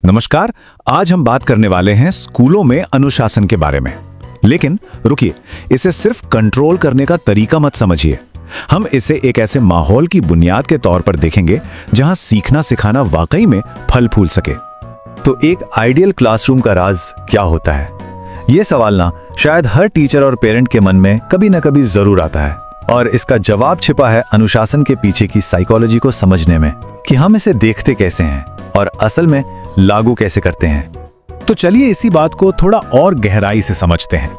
नमस्कार। आज हम बात करने वाले हैं स्कूलों में अनुशासन के बारे में। लेकिन रुकिए, इसे सिर्फ कंट्रोल करने का तरीका मत समझिए। हम इसे एक ऐसे माहौल की बुनियाद के तौर पर देखेंगे जहां सीखना सिखाना वाकई में फल फूल सके। तो एक आइडियल क्लासरूम का राज क्या होता है? ये सवाल ना शायद हर टीचर और पेरेंट के मन में कभी ना कभी जरूर आता है, और इसका जवाब छिपा है अनुशासन के पीछे की साइकोलॉजी को समझने में कि हम इसे देखते कैसे हैं और असल में लागू कैसे करते हैं। तो चलिए इसी बात को थोड़ा और गहराई से समझते हैं।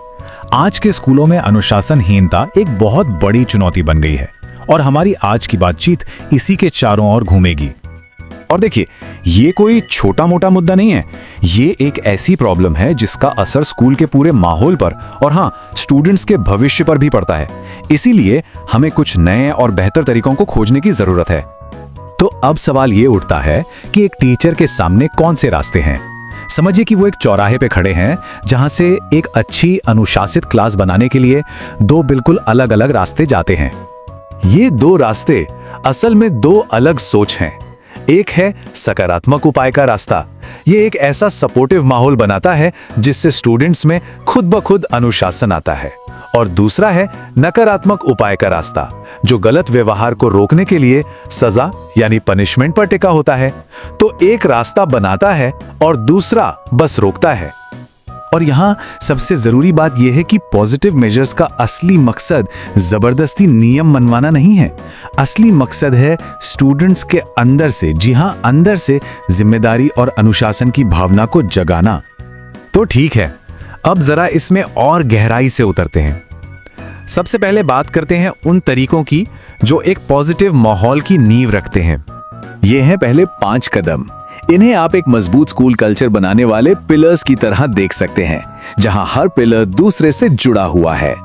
आज के स्कूलों में अनुशासनहीनता एक बहुत बड़ी चुनौती बन गई है और हमारी आज की बातचीत इसी के चारों ओर घूमेगी। और देखिए, ये कोई छोटा मोटा मुद्दा नहीं है। ये एक ऐसी प्रॉब्लम है जिसका असर स्कूल के पूरे माहौल पर और हाँ, स्टूडेंट्स के भविष्य पर भी पड़ता है। इसीलिए हमें कुछ नए और बेहतर तरीकों को खोजने की जरूरत है। तो अब सवाल ये उठता है कि एक टीचर के सामने कौन से रास्ते हैं। समझिए कि वो एक चौराहे पे खड़े हैं जहां से एक अच्छी अनुशासित क्लास बनाने के लिए दो बिल्कुल अलग अलग रास्ते जाते हैं। ये दो रास्ते असल में दो अलग सोच हैं। एक है सकारात्मक उपाय का रास्ता। ये एक ऐसा सपोर्टिव माहौल बनाता है जिससे स्टूडेंट्स में खुद ब खुद अनुशासन आता है, और दूसरा है नकारात्मक उपाय का रास्ता, जो गलत व्यवहार को रोकने के लिए सजा यानी पनिशमेंट पर टिका होता है। तो एक रास्ता बनाता है और दूसरा बस रोकता है। और यहाँ सबसे जरूरी बात यह है कि पॉजिटिव मेजर्स का असली मकसद जबरदस्ती नियम मनवाना नहीं है। असली मकसद है स्टूडेंट्स के अंदर से, जी हाँ, अंदर से जिम्मेदारी और अनुशासन की भावना को जगाना। तो ठीक है, अब जरा इसमें और गहराई से उतरते हैं। सबसे पहले बात करते हैं उन तरीकों की जो एक पॉजिटिव माहौल की नींव रखते हैं। ये हैं पहले 5 कदम। इन्हें आप एक मजबूत स्कूल कल्चर बनाने वाले पिलर्स की तरह देख सकते हैं, जहां हर पिलर दूसरे से जुड़ा हुआ है।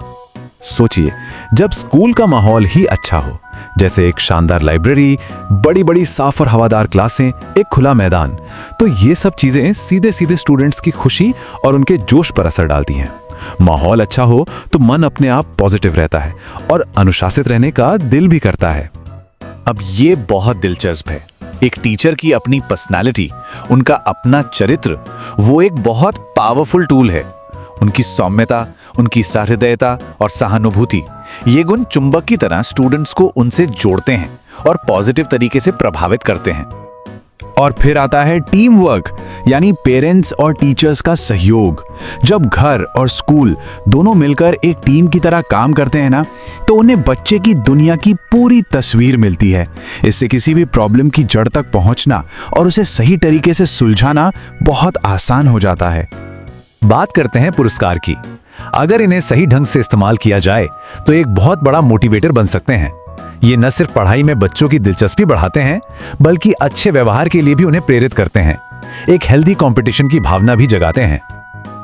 सोचिए, जब स्कूल का माहौल ही अच्छा हो, जैसे एक शानदार लाइब्रेरी, बड़ी बड़ी साफ और हवादार क्लासें, एक खुला मैदान, तो ये सब चीजें सीधे सीधे स्टूडेंट्स की खुशी और उनके जोश पर असर डालती हैं। माहौल अच्छा हो तो मन अपने आप पॉजिटिव रहता है और अनुशासित रहने का दिल भी करता है। अब ये बहुत दिलचस्प है। एक टीचर की अपनी पर्सनालिटी, उनका अपना चरित्र, वो एक बहुत पावरफुल टूल है। उनकी सौम्यता, उनकी सहृदयता और सहानुभूति, ये गुण चुंबक की तरह स्टूडेंट्स को उनसे जोड़ते हैं और पॉजिटिव तरीके से प्रभावित करते हैं। और फिर आता है टीम वर्क, यानी पेरेंट्स और टीचर्स का सहयोग। जब घर और स्कूल दोनों मिलकर एक टीम की तरह काम करते हैं ना, तो उन्हें बच्चे की दुनिया की पूरी तस्वीर मिलती है। इससे किसी भी प्रॉब्लम की जड़ तक पहुंचना और उसे सही तरीके से सुलझाना बहुत आसान हो जाता है। बात करते हैं पुरस्कार की। अगर इन्हें सही ढंग से इस्तेमाल किया जाए तो एक बहुत बड़ा मोटिवेटर बन सकते हैं। ये न सिर्फ पढ़ाई में बच्चों की दिलचस्पी बढ़ाते हैं, बल्कि अच्छे व्यवहार के लिए भी उन्हें प्रेरित करते हैं। एक हेल्दी कंपटीशन की भावना भी जगाते हैं।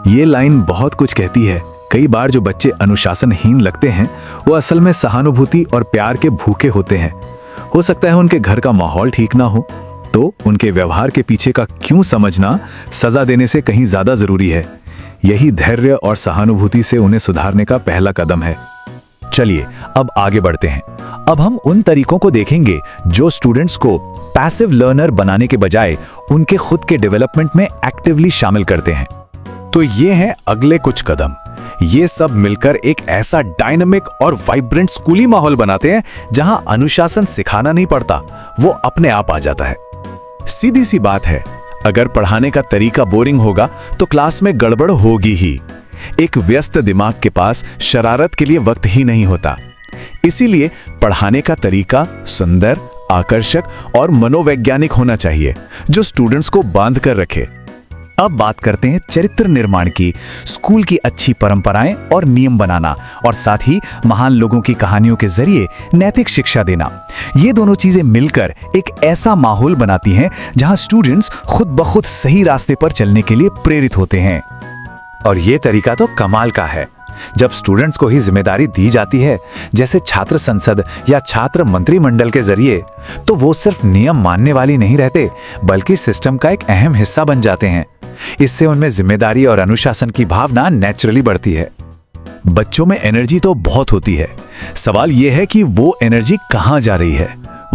ये लाइन बहुत कुछ कहती है। कई बार जो बच्चे अनुशासनहीन लगते हैं, वो असल में सहानुभूति और प्यार के भूखे होते हैं। हो सकता है उनके घर का माहौल ठीक ना हो, तो उनके व्यवहार के पीछे का क्यों समझना सजा देने से कहीं ज्यादा जरूरी है। यही धैर्य और सहानुभूति से उन्हें सुधारने का पहला कदम है। चलिए अब आगे बढ़ते हैं। अब हम उन तरीकों को देखेंगे जो स्टूडेंट्स को पैसिव लर्नर बनाने के बजाय उनके खुद के डेवलपमेंट में एक्टिवली शामिल करते हैं। तो ये हैं अगले कुछ कदम। ये सब मिलकर एक ऐसा डायनामिक और वाइब्रेंट स्कूली माहौल बनाते हैं जहां अनुशासन सिखाना नहीं पड़ता, वो अपने आप आ जाता है। सीधी सी बात है, अगर पढ़ाने का तरीका बोरिंग होगा तो क्लास में गड़बड़ होगी ही। एक व्यस्त दिमाग के पास शरारत के लिए वक्त ही नहीं होता। इसीलिए पढ़ाने का तरीका सुंदर, आकर्षक और मनोवैज्ञानिक होना चाहिए, जो स्टूडेंट्स को बांध कर रखे। अब बात करते हैं चरित्र निर्माण की। स्कूल की अच्छी परंपराएं और नियम बनाना, और साथ ही महान लोगों की कहानियों के जरिए नैतिक शिक्षा देना, ये दोनों चीजें मिलकर एक ऐसा माहौल बनाती हैं जहां स्टूडेंट्स खुद ब खुद सही रास्ते पर चलने के लिए प्रेरित होते हैं। और ये तरीका तो कमाल का है। जब स्टूडेंट्स को ही जिम्मेदारी दी जाती है, जैसे छात्र संसद या छात्र मंत्रिमंडल के जरिए, तो वो सिर्फ नियम मानने वाली नहीं रहते, बल्कि सिस्टम का एक अहम हिस्सा बन जाते हैं। इससे उनमें जिम्मेदारी और अनुशासन की भावना नेचुरली बढ़ती है। बच्चों में एनर्जी तो बहुत होती है। सवाल यह है कि वो एनर्जी कहाँ जा रही है।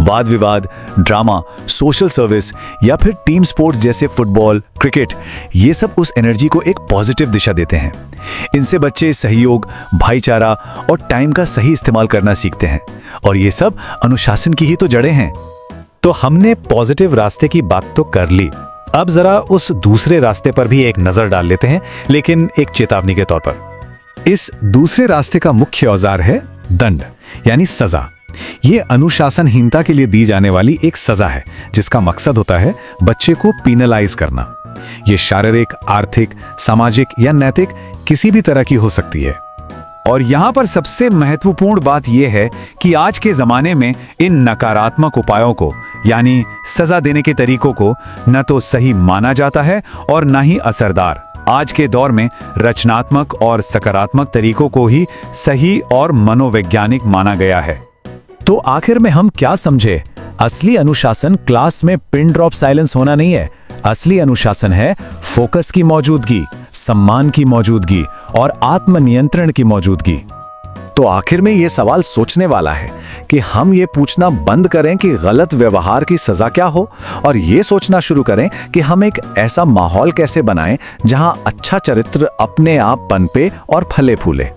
वाद विवाद, ड्रामा, सोशल सर्विस या फिर टीम स्पोर्ट्स जैसे फुटबॉल, क्रिकेट, ये सब उस एनर्जी को एक पॉजिटिव दिशा देते हैं। इनसे बच्चे सहयोग, भाईचारा और टाइम का सही इस्तेमाल करना सीखते हैं और ये सब अनुशासन की ही तो जड़ें हैं। तो हमने पॉजिटिव रास्ते की बात तो कर ली, अब जरा उस दूसरे रास्ते पर भी एक नजर डाल लेते हैं, लेकिन एक चेतावनी के तौर पर। इस दूसरे रास्ते का मुख्य औजार है दंड, यानी सजा। ये अनुशासनहीनता के लिए दी जाने वाली एक सजा है जिसका मकसद होता है बच्चे को पीनलाइज करना। ये शारीरिक, आर्थिक, सामाजिक या नैतिक किसी भी तरह की हो सकती है। और यहां पर सबसे महत्वपूर्ण बात यह है कि आज के जमाने में इन नकारात्मक उपायों को, यानी सजा देने के तरीकों को, न तो सही माना जाता है और न ही असरदार। आज के दौर में रचनात्मक और सकारात्मक तरीकों को ही सही और मनोवैज्ञानिक माना गया है। तो आखिर में हम क्या समझे? असली अनुशासन क्लास में पिन ड्रॉप साइलेंस होना नहीं है। असली अनुशासन है फोकस की मौजूदगी, सम्मान की मौजूदगी और आत्मनियंत्रण की मौजूदगी। तो आखिर में यह सवाल सोचने वाला है कि हम ये पूछना बंद करें कि गलत व्यवहार की सजा क्या हो, और ये सोचना शुरू करें कि हम एक ऐसा माहौल कैसे बनाएं जहां अच्छा चरित्र अपने आप पनपे और फले फूले।